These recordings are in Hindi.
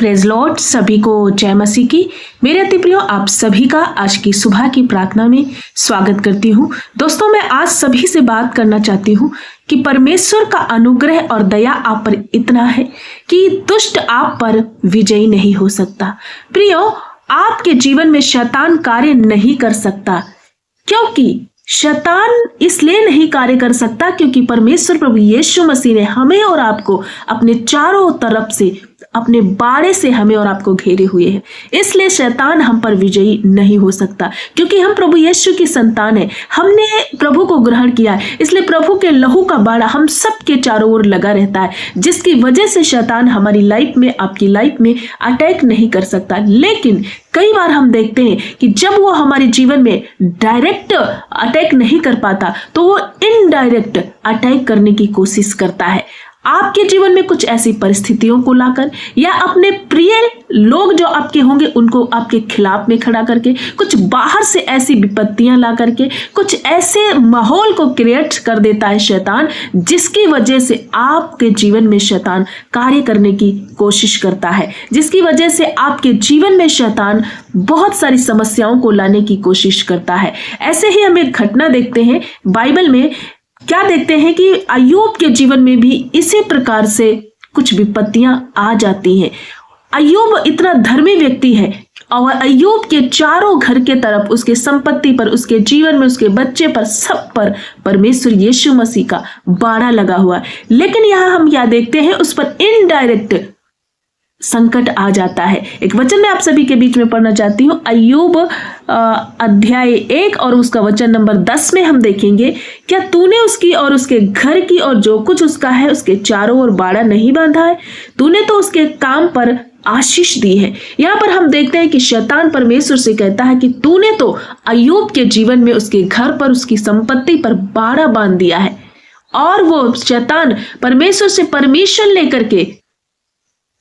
प्रेज लॉर्ड, सभी को जय मसीह की। मेरे अति प्रियो, आप सभी का आज की सुबह की प्रार्थना में स्वागत करती हूँ। दोस्तों, मैं आज सभी से बात करना चाहती हूँ कि परमेश्वर का अनुग्रह और दया आप पर इतना है कि दुष्ट आप पर विजयी नहीं हो सकता। प्रियो, आपके जीवन में शैतान कार्य नहीं कर सकता, क्योंकि शैतान इसलिए नहीं कार्य कर सकता क्योंकि परमेश्वर प्रभु यीशु मसीह ने हमें और आपको अपने चारों तरफ से, अपने बाड़े से हमें और आपको घेरे हुए हैं। इसलिए शैतान हम पर विजयी नहीं हो सकता, क्योंकि हम प्रभु यीशु की संतान है। हमने प्रभु को ग्रहण किया है, इसलिए प्रभु के लहू का बाड़ा हम सब के चारों ओर लगा रहता है, जिसकी वजह से शैतान हमारी लाइफ में, आपकी लाइफ में अटैक नहीं कर सकता। लेकिन कई बार हम देखते हैं कि जब वो हमारे जीवन में डायरेक्ट अटैक नहीं कर पाता, तो वो इनडायरेक्ट अटैक करने की कोशिश करता है। आपके जीवन में कुछ ऐसी परिस्थितियों को लाकर, या अपने प्रिय लोग जो आपके होंगे उनको आपके खिलाफ में खड़ा करके, कुछ बाहर से ऐसी विपत्तियां ला करके, कुछ ऐसे माहौल को क्रिएट कर देता है शैतान, जिसकी वजह से आपके जीवन में शैतान कार्य करने की कोशिश करता है, जिसकी वजह से आपके जीवन में शैतान बहुत सारी समस्याओं को लाने की कोशिश करता है। ऐसे ही हम एक घटना देखते हैं बाइबल में। क्या देखते हैं कि अय्यूब के जीवन में भी इसी प्रकार से कुछ विपत्तियां आ जाती हैं। अय्यूब इतना धर्मी व्यक्ति है और अय्यूब के चारों घर के तरफ, उसके संपत्ति पर, उसके जीवन में, उसके बच्चे पर, सब पर परमेश्वर यीशु मसीह का बाड़ा लगा हुआ है। लेकिन यहाँ हम क्या देखते हैं, उस पर इनडायरेक्ट संकट आ जाता है। एक वचन मैं आप सभी के बीच में पढ़ना चाहती हूँ। अय्यूब अध्याय 1 और उसका वचन नंबर 10 में हम देखेंगे, क्या तूने उसकी और उसके घर की और जो कुछ उसका है उसके चारों ओर बाड़ा नहीं बांधा है? तूने तो उसके काम पर आशीष दी है। यहाँ पर हम देखते हैं कि शैतान परमेश्वर से कहता है कि तूने तो अय्यूब के जीवन में, उसके घर पर, उसकी संपत्ति पर बाड़ा बांध दिया है। और वो शैतान परमेश्वर से परमिशन लेकर के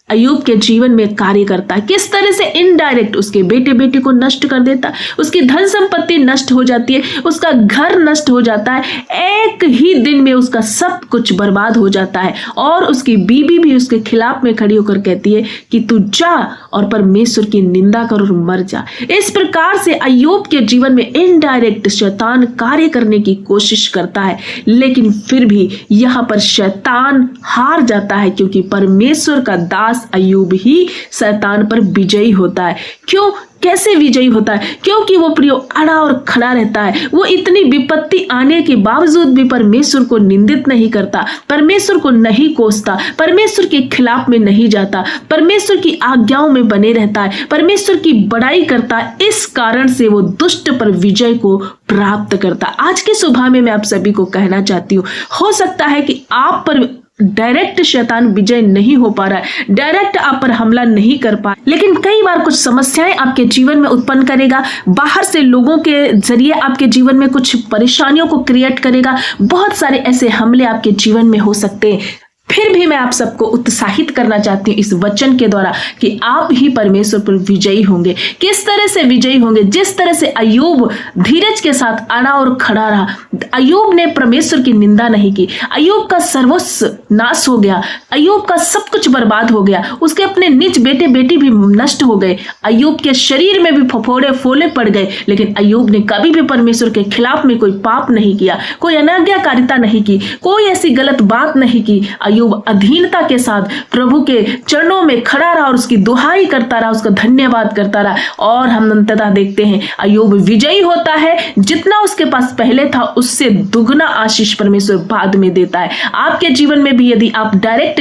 अय्यूब के जीवन में कार्य करता है। किस तरह से? इनडायरेक्ट उसके बेटे बेटी को नष्ट कर देता है, उसकी धन संपत्ति नष्ट हो जाती है, उसका घर नष्ट हो जाता है, एक ही दिन में उसका सब कुछ बर्बाद हो जाता है। और उसकी बीबी भी उसके खिलाफ में खड़ी होकर कहती है कि तू जा और परमेश्वर की निंदा कर और मर जा। इस प्रकार से अय्यूब के जीवन में इनडायरेक्ट शैतान कार्य करने की कोशिश करता है, लेकिन फिर भी यहाँ पर शैतान हार जाता है, क्योंकि परमेश्वर का दास अय्यूब ही शैतान पर विजयी होता है। क्यों? कैसे विजयी होता है? क्योंकि वो प्रियो अड़ा और खड़ा रहता है। वो इतनी विपत्ति आने के बावजूद भी परमेश्वर को निंदित नहीं करता, परमेश्वर को नहीं कोसता, परमेश्वर के खिलाफ में नहीं जाता, परमेश्वर की आज्ञाओं में बने रहता है, परमेश्वर की बड़ाई करता है। इस कारण से वो दुष्ट पर विजय को प्राप्त करता। आज के सुबह में मैं आप सभी को कहना चाहती हूँ, हो सकता है कि आप पर डायरेक्ट शैतान विजय नहीं हो पा रहा है, डायरेक्ट आप पर हमला नहीं कर पा, लेकिन कई बार कुछ समस्याएं आपके जीवन में उत्पन्न करेगा, बाहर से लोगों के जरिए आपके जीवन में कुछ परेशानियों को क्रिएट करेगा। बहुत सारे ऐसे हमले आपके जीवन में हो सकते हैं। फिर भी मैं आप सबको उत्साहित करना चाहती हूँ इस वचन के द्वारा कि आप ही परमेश्वर पर विजयी होंगे। किस तरह से विजयी होंगे? जिस तरह से अय्यूब धीरज के साथ अड़ा और खड़ा रहा। अय्यूब ने परमेश्वर की निंदा नहीं की। अय्यूब का सर्वस्व नाश हो गया, अय्यूब का सब कुछ बर्बाद हो गया, उसके अपने निज बेटे बेटी भी नष्ट हो गए, अय्यूब के शरीर में भी फफोड़े फोले पड़ गए, लेकिन अय्यूब ने कभी भी परमेश्वर के खिलाफ में कोई पाप नहीं किया, कोई अनाज्ञाकारिता नहीं की, कोई ऐसी गलत बात नहीं की। अय्यूब अधीनता के साथ प्रभु के चरणों में खड़ा रहा और उसकी दुहाई करता रहा, उसका धन्यवाद करता रहा। और हम अंततः देखते हैं अय्यूब विजयी होता है। जितना उसके पास पहले था उससे दुगना आशीष परमेश्वर बाद में देता है। आपके जीवन में भी यदि आप डायरेक्ट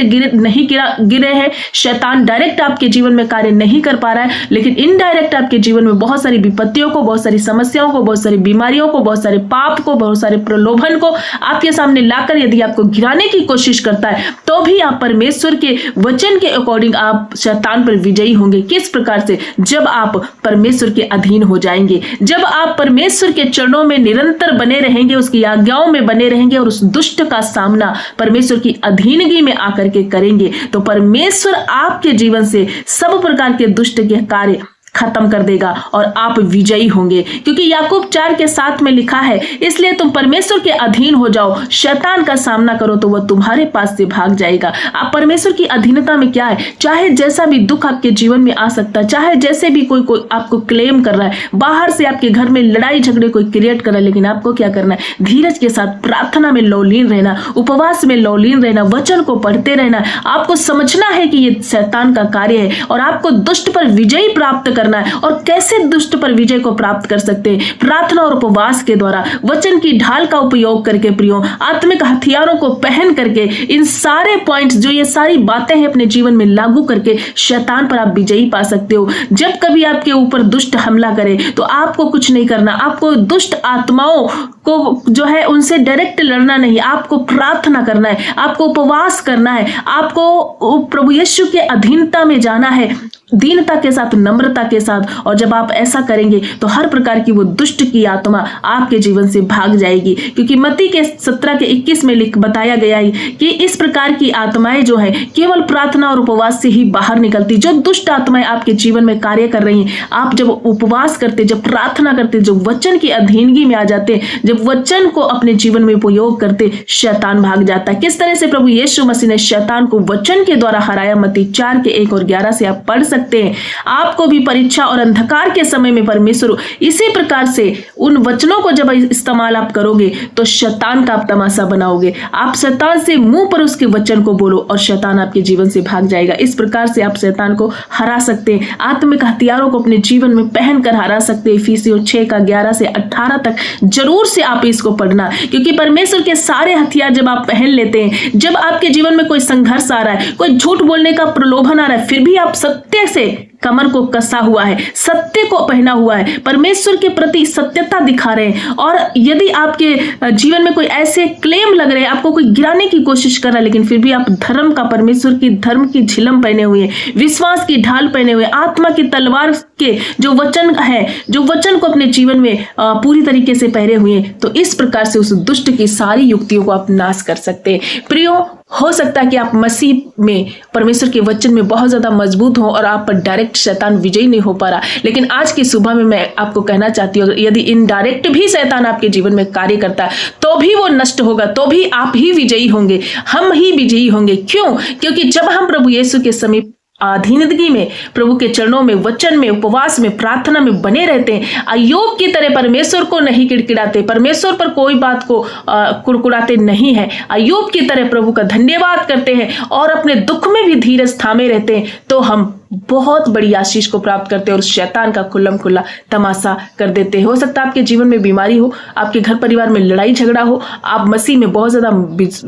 गिरे हैं, शैतान डायरेक्ट आपके जीवन में कार्य नहीं कर पा रहा है, लेकिन इनडायरेक्ट आपके जीवन में बहुत सारी विपत्तियों को, बहुत सारी समस्याओं को, बहुत सारी बीमारियों को, बहुत सारे पाप को, बहुत सारे प्रलोभन को आपके सामने लाकर यदि आपको गिराने की कोशिश करता है, तो भी आप परमेश्वर के वचन के अकॉर्डिंग आप शैतान पर विजयी होंगे। किस प्रकार से? जब आप परमेश्वर के अधीन हो जाएंगे, जब आप परमेश्वर के चरणों में निरंतर बने रहेंगे, उसकी आज्ञाओं में बने रहेंगे और उस दुष्ट का सामना परमेश्वर की अधीनगी में आकर के करेंगे, तो परमेश्वर आपके जीवन से सब प्रकार के दुष्ट के कार्य खत्म कर देगा और आप विजयी होंगे, क्योंकि याकूब 4:7 में लिखा है, इसलिए तुम परमेश्वर के अधीन हो जाओ, शैतान का सामना करो तो वह तुम्हारे पास से भाग जाएगा। आप परमेश्वर की अधीनता में क्या है, चाहे जैसा भी दुख आपके जीवन में आ सकता है, चाहे जैसे भी कोई आपको क्लेम कर रहा है, बाहर से आपके घर में लड़ाई झगड़े कोई क्रिएट कर रहा है, लेकिन आपको क्या करना है, धीरज के साथ प्रार्थना में लौलीन रहना, उपवास में लौलीन रहना, वचन को पढ़ते रहना। आपको समझना है कि ये शैतान का कार्य है और आपको दुष्ट पर विजय प्राप्त करना है। और कैसे दुष्ट पर विजय को प्राप्त कर सकते हैं? प्रार्थना और उपवास के द्वारा, वचन की ढाल का उपयोग करके प्रियो, आत्मिक हथियारों को पहन करके, इन सारे पॉइंट्स जो ये सारी बातें हैं अपने जीवन में लागू करके शैतान पर आप विजयी पा सकते हो। जब कभी आपके ऊपर दुष्ट हमला करे तो आपको कुछ नहीं करना, आपको दुष्ट आत्माओं को जो है उनसे डायरेक्ट लड़ना नहीं, आपको प्रार्थना करना है, आपको उपवास करना है, आपको प्रभु यीशु के अधीनता में जाना है, दीनता के साथ, नम्रता के साथ। और जब आप ऐसा करेंगे तो हर प्रकार की वो दुष्ट की आत्मा आपके जीवन से भाग जाएगी, क्योंकि मत्ती के 17:21 में बताया गया है कि इस प्रकार की आत्माएं जो है केवल प्रार्थना और उपवास से ही बाहर निकलती। जो दुष्ट आत्माएं आपके जीवन में कार्य कर रही हैं, आप जब उपवास करते, जब प्रार्थना करते, जब वचन की अधीनगी में आ जाते, जब वचन को अपने जीवन में उपयोग करते, शैतान भाग जाता है। किस तरह से प्रभु यीशु मसीह ने शैतान को वचन के द्वारा हराया, मत्ती 4:1 और 11 से आप पढ़ सकते हैं। आपको भी परीक्षा और अंधकार के समय में परमेश्वर इसी प्रकार से उन वचनों को जब इस्तेमाल आप करोगे तो शैतान का आप तमाशा बनाओगे। आप शैतान से मुंह पर उसके वचन को बोलो और शैतान आपके जीवन से भाग जाएगा। इस प्रकार से आप शैतान को हरा सकते हैं, आत्मिक हथियारों को अपने जीवन में पहनकर हरा सकते हैं। इफिसियों 6:11 से 18 तक जरूर से आप इसको पढ़ना, क्योंकि परमेश्वर के सारे हथियार जब आप पहन लेते हैं, जब आपके जीवन में कोई संघर्ष आ रहा है, कोई झूठ बोलने का प्रलोभन आ रहा है, फिर भी आप सत्य से कमर को कसा हुआ है, सत्य को पहना हुआ है, परमेश्वर के प्रति सत्यता दिखा रहे हैं। और यदि आपके जीवन में कोई ऐसे क्लेम लग रहे हैं, आपको कोई गिराने की कोशिश कर रहा है, लेकिन फिर भी आप धर्म का, परमेश्वर की धर्म की झिलम पहने हुए, विश्वास की ढाल पहने हुए, आत्मा की तलवार के जो वचन है, जो वचन को अपने जीवन में पूरी तरीके से पहने हुए, तो इस प्रकार से उस दुष्ट की सारी युक्तियों को आप नाश कर सकते हैं। प्रियो, हो सकता है कि आप मसीह में, परमेश्वर के वचन में बहुत ज्यादा मजबूत हो और आप पर डायरेक्ट शैतान विजयी नहीं हो पा रहा, लेकिन आज की सुबह में मैं आपको कहना चाहती हूँ, यदि इनडायरेक्ट भी शैतान आपके जीवन में कार्य करता है तो भी वो नष्ट होगा, तो भी आप ही विजयी होंगे, हम ही विजयी होंगे। क्यों? क्योंकि जब हम प्रभु यीशु के समीप अधीनगी में, प्रभु के चरणों में, वचन में, उपवास में, प्रार्थना में बने रहते हैं, अय्यूब की तरह परमेश्वर को नहीं किड़किड़ाते, परमेश्वर पर कोई बात को कुड़कुड़ाते नहीं है, अय्यूब की तरह प्रभु का धन्यवाद करते हैं और अपने दुख में भी धीरज थामे रहते हैं, तो हम बहुत बड़ी आशीष को प्राप्त करते हैं और शैतान का खुल्लम खुल्ला तमाशा कर देते हैं। हो सकता है आपके जीवन में बीमारी हो, आपके घर परिवार में लड़ाई झगड़ा हो, आप मसीह में बहुत ज्यादा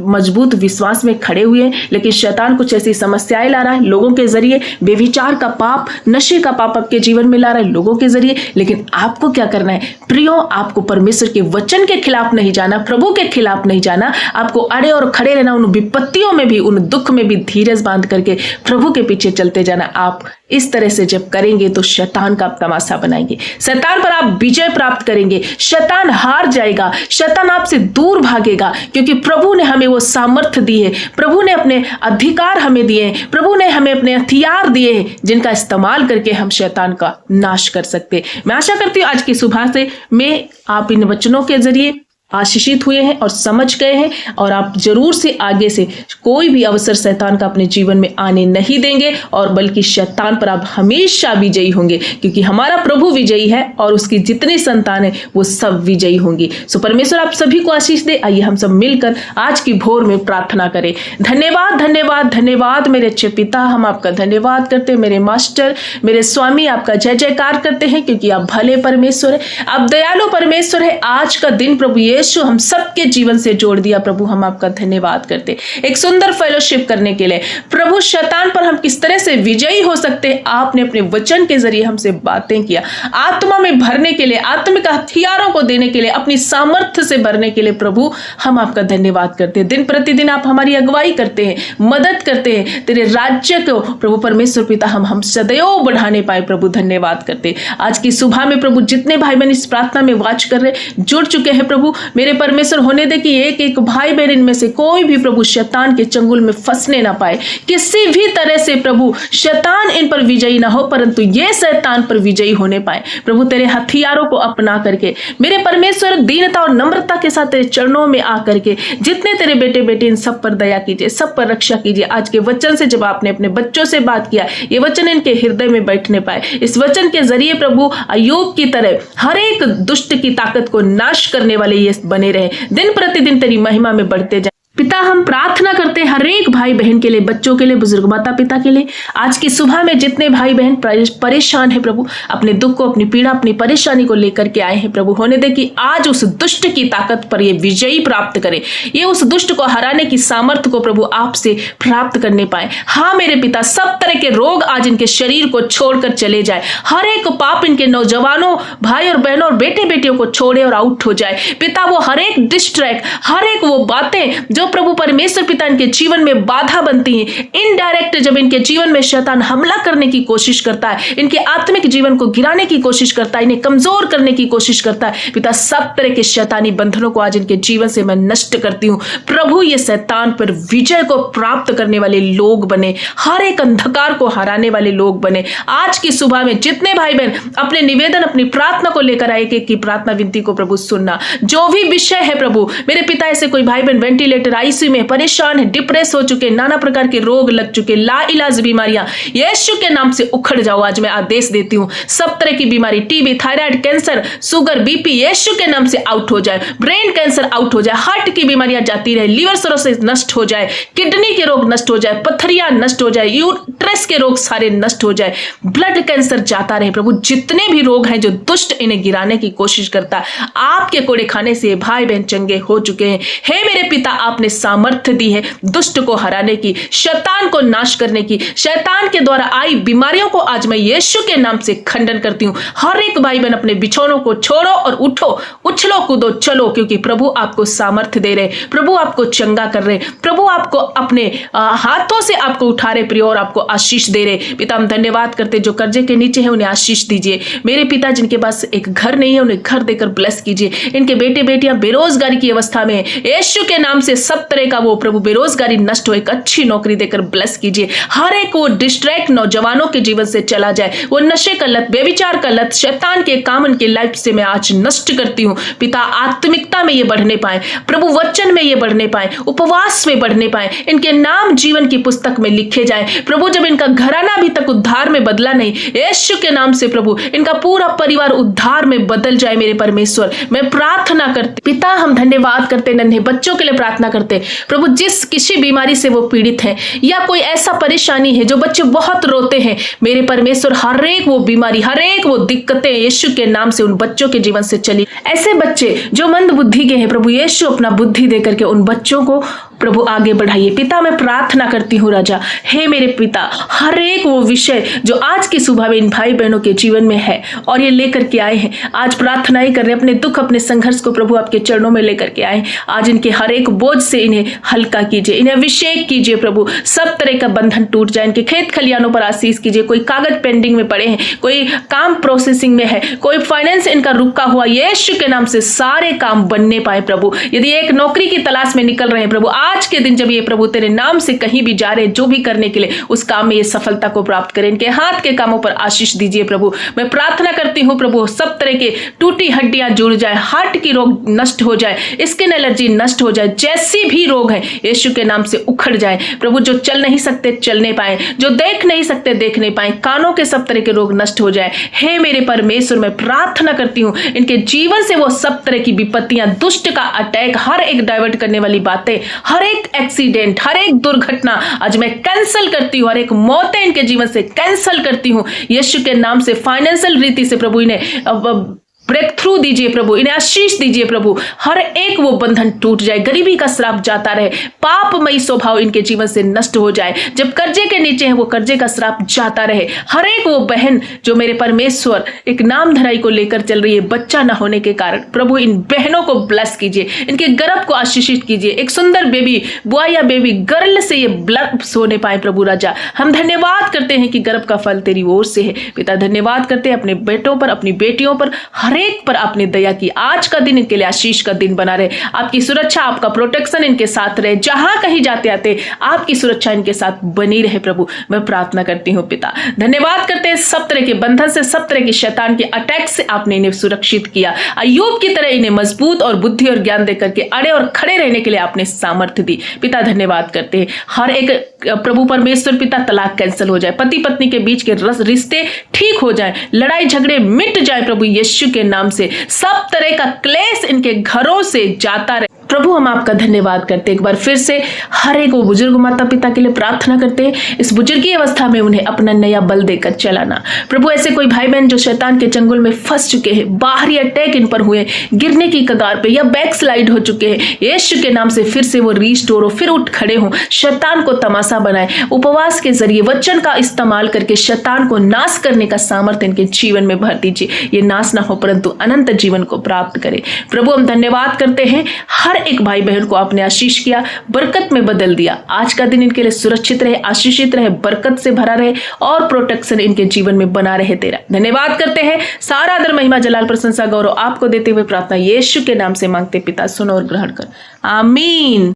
मजबूत विश्वास में खड़े हुए हैं, लेकिन शैतान कुछ ऐसी समस्याएं ला रहा है लोगों के जरिए, बेविचार का पाप, नशे का पाप आपके जीवन में ला रहा है लोगों के जरिए। लेकिन आपको क्या करना है प्रियो? आपको परमेश्वर के वचन के खिलाफ नहीं जाना, प्रभु के खिलाफ नहीं जाना, आपको अड़े और खड़े रहना, उन विपत्तियों में भी, उन दुख में भी धीरज बांध करके प्रभु के पीछे चलते जाना। आप इस तरह से जब करेंगे तो शैतान का आप तमाशा बनाएंगे, शैतान पर आप विजय प्राप्त करेंगे, शैतान हार जाएगा, शैतान आपसे दूर भागेगा, क्योंकि प्रभु ने हमें वो सामर्थ्य दी है, प्रभु ने अपने अधिकार हमें दिए हैं, प्रभु ने हमें अपने हथियार दिए हैं, जिनका इस्तेमाल करके हम शैतान का नाश कर सकते हैं। मैं आशा करती हूँ आज की सुबह से में आप इन वचनों के जरिए आशीषित हुए हैं और समझ गए हैं, और आप जरूर से आगे से कोई भी अवसर शैतान का अपने जीवन में आने नहीं देंगे, और बल्कि शैतान पर आप हमेशा विजयी होंगे, क्योंकि हमारा प्रभु विजयी है और उसकी जितनी संतान है वो सब विजयी होंगी। सो परमेश्वर आप सभी को आशीष दे। आइए हम सब मिलकर आज की भोर में प्रार्थना करें। धन्यवाद, धन्यवाद, धन्यवाद मेरे अच्छे पिता, हम आपका धन्यवाद करते हैं। मेरे मास्टर, मेरे स्वामी, आपका जय जयकार करते हैं, क्योंकि आप भले परमेश्वर है, आप दयालु परमेश्वर है। आज का दिन प्रभु यीशु हम सबके जीवन से जोड़ दिया। प्रभु हम आपका धन्यवाद करते, एक सुंदर फेलोशिप करने के लिए। प्रभु शैतान पर हम किस तरह से विजयी हो सकते हैं, आपने अपने वचन के जरिए हमसे बातें किया। आत्मा में भरने के लिए, आत्मिक हथियारों को देने के लिए, अपनी सामर्थ्य से भरने के लिए प्रभु हम आपका धन्यवाद करते हैं। दिन प्रतिदिन आप हमारी अगुवाई करते हैं, मदद करते हैं। तेरे राज्य को प्रभु परमेश्वर पिता हम सदैव बढ़ाने पाए। प्रभु धन्यवाद करते। आज की सुबह में प्रभु जितने भाई बहन इस प्रार्थना में वाच कर रहे, जुड़ चुके हैं प्रभु, मेरे परमेश्वर होने दे कि एक एक भाई बहन इनमें से कोई भी प्रभु शैतान के चंगुल में फंसने ना पाए, किसी भी तरह से प्रभु शैतान इन पर विजयी ना हो, परंतु ये शैतान पर विजयी होने पाए। प्रभु तेरे हथियारों को अपना करके मेरे परमेश्वर दीनता और नम्रता के साथ तेरे चरणों में आकर के जितने तेरे बेटे बेटे इन सब पर दया कीजिए, सब पर रक्षा कीजिए। आज के वचन से जब आपने अपने बच्चों से बात किया, ये वचन इनके हृदय में बैठने पाए। इस वचन के जरिए प्रभु अय्यूब की तरह हर एक दुष्ट की ताकत को नाश करने वाले ये बने रहे, दिन प्रतिदिन तेरी महिमा में बढ़ते जाए। पिता हम प्रार्थना करते हैं हर एक भाई बहन के लिए, बच्चों के लिए, बुजुर्ग माता पिता के लिए। आज की सुबह में जितने भाई बहन परेशान हैं प्रभु, अपने दुख को, अपनी पीड़ा, अपनी परेशानी को लेकर के आए हैं प्रभु, होने दे कि आज उस दुष्ट की ताकत पर ये विजयी प्राप्त करें, ये उस दुष्ट को हराने की सामर्थ्य को प्रभु आपसे प्राप्त करने पाए। हाँ मेरे पिता, सब तरह के रोग आज इनके शरीर को छोड़कर चले जाए, हर एक पाप इनके नौजवानों भाई और बहनों और बेटे बेटियों को छोड़े और आउट हो जाए। पिता वो हर एक डिस्ट्रैक्ट, हर एक वो बातें जो प्रभु परमेश्वर पिता इनके जीवन में बाधा बनती हैं, इनडायरेक्ट जब इनके जीवन में शैतान हमला करने की कोशिश करता है, इनके आत्मिक जीवन को गिराने की कोशिश करता है, इन्हें कमजोर करने की कोशिश करता है, पिता सब तरह के शैतानी बंधनों को आज इनके जीवन से मैं नष्ट करती हूं। प्रभु ये शैतान पर विजय को प्राप्त करने वाले लोग बने, हर एक अंधकार को हराने वाले लोग बने। आज की सुबह में जितने भाई बहन अपने निवेदन, अपनी प्रार्थना को लेकर आए कि प्रार्थना विनती को प्रभु सुनना, जो भी विषय है प्रभु मेरे पिता, ऐसे कोई भाई बहन वेंटिलेटर आईसीयू में परेशान है, डिप्रेस हो चुके, नाना प्रकार के रोग लग चुके, ला इलाज बीमारियां, यीशु के नाम से उखड़ जाओ। आज मैं आदेश देती हूं, सब तरह की बीमारी, TB, thyroid, cancer, sugar, BP, Yeshu के नाम से आउट हो जाए। ब्रेन कैंसर आउट हो जाए, हार्ट की बीमारियां जाती रहे, लिवर सिरोसिस नष्ट हो जाए, किडनी के रोग नष्ट हो जाए, पथरियां नष्ट हो जाए, यूट्रस के रोग सारे नष्ट हो जाए, ब्लड कैंसर जाता रहे। प्रभु जितने भी रोग हैं जो दुष्ट इन्हें गिराने की कोशिश करता है, आपके कोड़े खाने से भाई बहन चंगे हो चुके हैं। हे मेरे पिता, आपने सामर्थ्य दी है दुष्ट को हराने की, शैतान को नाश करने की। शैतान के द्वारा आई बीमारियों को आज मैं यीशु के नाम से खंडन करती हूं। हर एक भाई बहन अपने बिछौनों को छोड़ो और उठो, उछलो कूदो चलो, क्योंकि प्रभु आपको सामर्थ्य दे रहे, प्रभु आपको चंगा कर रहे, प्रभु आपको अपने हाथों से आपको उठा रहे प्रिय, और आपको आशीष दे रहे। पिता हम धन्यवाद करते, जो कर्जे के नीचे है उन्हें आशीष दीजिए। मेरे पिता जिनके पास एक घर नहीं है उन्हें घर देकर ब्लेस कीजिए। इनके बेटे बेटियां बेरोजगारी की अवस्था में, यीशु के नाम से सब तरह का वो प्रभु बेरोजगारी नष्ट हो, एक अच्छी नौकरी देकर ब्लेस कीजिए। हर एक वो डिस्ट्रैक्ट नौजवानों के जीवन से चला जाए, वो नशे का लत, बेविचार का लत, शैतान के काम इनके लाइफ से मैं आज नष्ट करती हूँ। पिता आत्मिकता में ये बढ़ने पाए, प्रभु वचन में ये बढ़ने पाए, उपवास में बढ़ने पाए, इनके नाम जीवन की पुस्तक में लिखे जाए। प्रभु जब इनका घराना अभी तक उद्धार में बदला नहीं, यीशु के नाम से प्रभु इनका पूरा परिवार उद्धार में बदल जाए। मेरे परमेश्वर मैं प्रार्थना करती पिता, हम धन्यवाद करते, नन्हे बच्चों के लिए प्रार्थना करते प्रभु, जिस किसी बीमारी से वो पीड़ित हैं या कोई ऐसा परेशानी है जो बच्चे बहुत रोते हैं, मेरे परमेश्वर हर एक वो बीमारी, हर एक वो दिक्कतें यीशु के नाम से उन बच्चों के जीवन से चली। ऐसे बच्चे जो मंद बुद्धि के हैं प्रभु यीशु अपना बुद्धि देकर के उन बच्चों को प्रभु आगे बढ़ाइए। पिता मैं प्रार्थना करती हूँ राजा, हे मेरे पिता, हर एक वो विषय जो आज की सुबह में इन भाई बहनों के जीवन में है और ये लेकर के आए हैं, आज प्रार्थना ही कर रहे, अपने दुख अपने संघर्ष को प्रभु आपके चरणों में लेकर के आए। आज इनके हर एक बोझ से इन्हें हल्का कीजिए, इन्हें अभिषेक कीजिए प्रभु, सब तरह का बंधन टूट जाए। इनके खेत खलियानों पर आशीष कीजिए। कोई कागज पेंडिंग में पड़े हैं, कोई काम प्रोसेसिंग में है, कोई फाइनेंस इनका रुका हुआ, यीशु के नाम से सारे काम बनने पाए प्रभु। यदि एक नौकरी की तलाश में निकल रहे हैं प्रभु, आज के दिन जब ये प्रभु तेरे नाम से कहीं भी जा रहे हैं, जो भी करने के लिए उस काम में ये सफलता को प्राप्त करें। इनके हाथ के कामों पर आशीष दीजिए प्रभु। मैं प्रार्थना करती हूँ प्रभु, सब तरह के टूटी हड्डियां जुड़ जाए, हार्ट की रोग नष्ट हो जाए, स्किन एलर्जी नष्ट हो जाए, जैसी भी रोग है यीशु के नाम से उखड़ जाए प्रभु। जो चल नहीं सकते चलने पाए, जो देख नहीं सकते देख नहीं पाए, कानों के सब तरह के रोग नष्ट हो जाए। हे मेरे परमेश्वर मैं प्रार्थना करती हूँ इनके जीवन से वो सब तरह की विपत्तियां, दुष्ट का अटैक, हर एक डाइवर्ट करने वाली बातें, हर एक एक्सीडेंट, हर एक दुर्घटना आज मैं कैंसिल करती हूँ। हर एक मौतें इनके जीवन से कैंसिल करती हूँ यीशु के नाम से। फाइनेंशियल रीति से प्रभु इन्हें ब्रेक थ्रू दीजिए प्रभु, इन्हें आशीष दीजिए प्रभु। हर एक वो बंधन टूट जाए, गरीबी का श्राप जाता रहे, पापमयी स्वभाव इनके जीवन से नष्ट हो जाए। जब कर्जे के नीचे है वो कर्जे का श्राप जाता रहे। हर एक वो बहन जो मेरे परमेश्वर एक नाम धराई को लेकर चल रही है बच्चा न होने के कारण, प्रभु इन बहनों को ब्लेस कीजिए, इनके गर्भ को आशीषित कीजिए। एक सुंदर बेबी बॉय या बेबी गर्ल से ये ब्लड सोने पाए प्रभु राजा। हम धन्यवाद करते हैं कि गर्भ का फल तेरी ओर से है। पिता धन्यवाद करते हैं अपने बेटों पर, अपनी बेटियों पर, हर हर एक पर आपने दया की। आज का दिन इनके लिए आशीष का दिन बना रहे, आपकी सुरक्षा, आपका प्रोटेक्शन इनके साथ रहे, जहां कहीं जाते आते आपकी सुरक्षा इनके साथ बनी रहे। प्रभु मैं प्रार्थना करती हूँ पिता, धन्यवाद करते हैं सब तरह के बंधन से, सब तरह के शैतान के अटैक से आपने इन्हें सुरक्षित किया। अय्यूब की तरह इन्हें मजबूत और बुद्धि और ज्ञान देकर के अड़े और खड़े रहने के लिए आपने सामर्थ्य दी। पिता धन्यवाद करते हैं। हर एक प्रभु परमेश्वर पिता तलाक कैंसिल हो जाए, पति पत्नी के बीच के रिश्ते ठीक हो जाए, लड़ाई झगड़े मिट जाए प्रभु यीशु के नाम से। सब तरह का क्लेश इनके घरों से जाता रहे। प्रभु हम आपका धन्यवाद करते हैं। एक बार फिर से हर एक वो बुजुर्ग माता पिता के लिए प्रार्थना करते हैं, इस बुजुर्गी अवस्था में उन्हें अपना नया बल देकर चलाना। प्रभु ऐसे कोई भाई बहन जो शैतान के चंगुल में फंस चुके हैं, बाहरी अटैक इन पर हुए, गिरने की कगार पे या बैकस्लाइड हो चुके हैं, यीशु के नाम से फिर से वो रीस्टोर हो, फिर उठ खड़े हो, शैतान को तमाशा बनाए, उपवास के जरिए वचन का इस्तेमाल करके शैतान को नाश करने का सामर्थ्य इनके जीवन में भर दीजिए। ये नाश ना हो परंतु अनंत जीवन को प्राप्त करे। प्रभु हम धन्यवाद करते हैं, हर एक भाई बहन को आपने आशीष किया, बरकत में बदल दिया। आज का दिन इनके लिए सुरक्षित रहे, आशीषित रहे, बरकत से भरा रहे और प्रोटेक्शन इनके जीवन में बना रहे। तेरा धन्यवाद करते हैं। सारा आदर महिमा जलाल प्रशंसा गौरव आपको देते हुए प्रार्थना यीशु के नाम से मांगते पिता, सुनो और ग्रहण कर, आमीन।